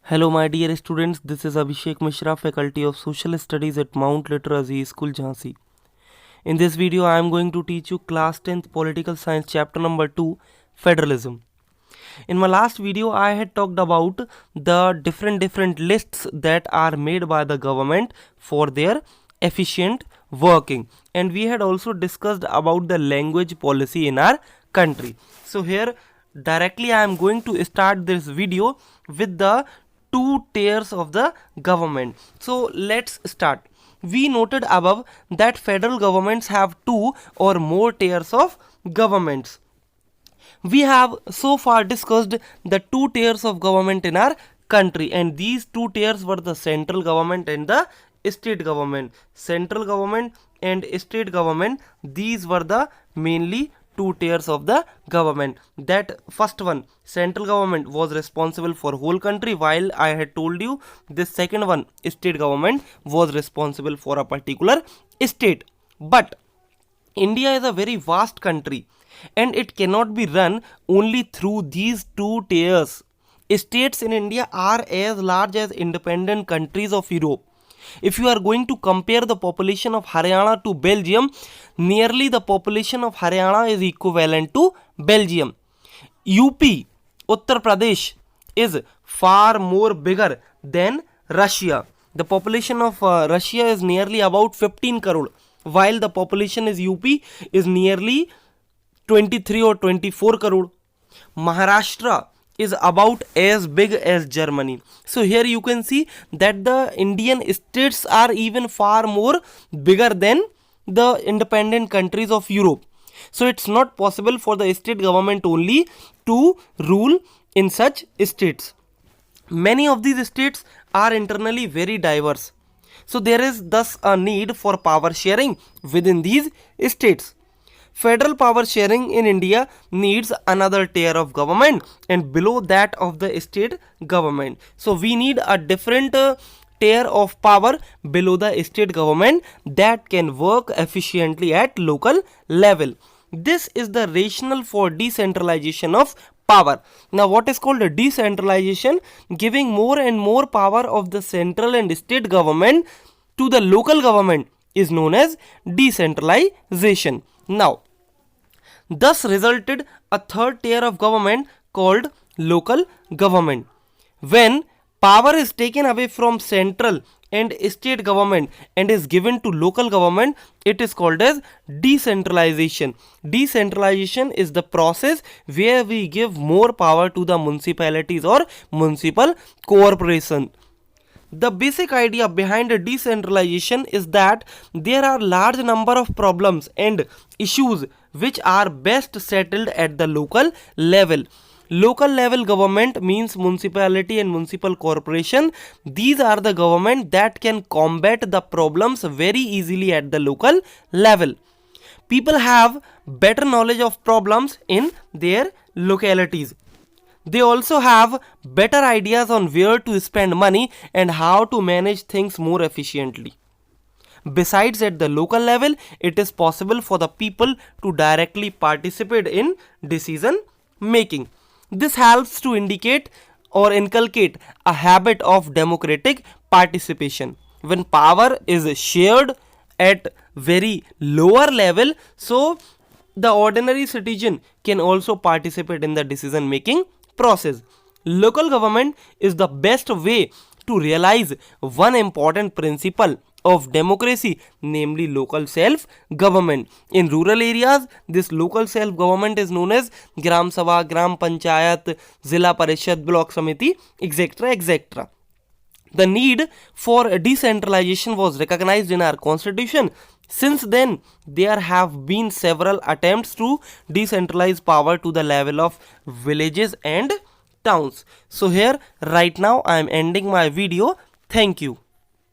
Hello, my dear students. This is Abhishek Mishra, Faculty of Social Studies at Mount Literacy School, Jhansi. In this video, I am going to teach you Class 10th Political Science Chapter number 2, Federalism. In my last video, I had talked about the different lists that are made by the government for their efficient working, and we had also discussed about the language policy in our country. So here directly I am going to start this video with the two tiers of the government. So let's start. We noted above that federal governments have two or more tiers of governments. We have so far discussed the two tiers of government in our country, and these two tiers were the central government and the state government. Central government and state government, these were the mainly two tiers of the government. That first one, central government, was responsible for whole country, while I had told you this second one, state government, was responsible for a particular state. But India is a very vast country and it cannot be run only through these two tiers. States in India are as large as independent countries of Europe. If you are going to compare the population of Haryana to Belgium, nearly the population of Haryana is equivalent to Belgium. UP, Uttar Pradesh, is far more bigger than Russia. The population of Russia is nearly about 15 crore, while the population is UP is nearly 23 or 24 crore. Maharashtra is about as big as Germany. So here you can see that the Indian states are even far more bigger than the independent countries of Europe. So it's not possible for the state government only to rule in such states. Many of these states are internally very diverse. So there is thus a need for power sharing within these states. Federal power sharing in India needs another tier of government and below that of the state government. So we need a different tier of power below the state government that can work efficiently at local level. This is the rationale for decentralization of power. Now what is called a decentralization? Giving more and more power of the central and state government to the local government is known as decentralization. Now, thus resulted a third tier of government called local government. When power is taken away from central and state government and is given to local government, it is called as decentralization. Decentralization is the process where we give more power to the municipalities or municipal corporation. The basic idea behind decentralization is that there are large number of problems and issues which are best settled at the local level. Local level government means municipality and municipal corporation. These are the government that can combat the problems very easily at the local level. People have better knowledge of problems in their localities. They also have better ideas on where to spend money and how to manage things more efficiently. Besides, at the local level, it is possible for the people to directly participate in decision making. This helps to indicate or inculcate a habit of democratic participation. When power is shared at very lower level, so the ordinary citizen can also participate in the decision making process. Local government is the best way to realize one important principle of democracy, namely local self-government. In rural areas, this local self-government is known as Gram Sabha, Gram Panchayat, Zilla Parishad, Block Samiti, etc. etc. The need for decentralization was recognized in our constitution. Since then, there have been several attempts to decentralize power to the level of villages and towns. So here, right now, I am ending my video. Thank you.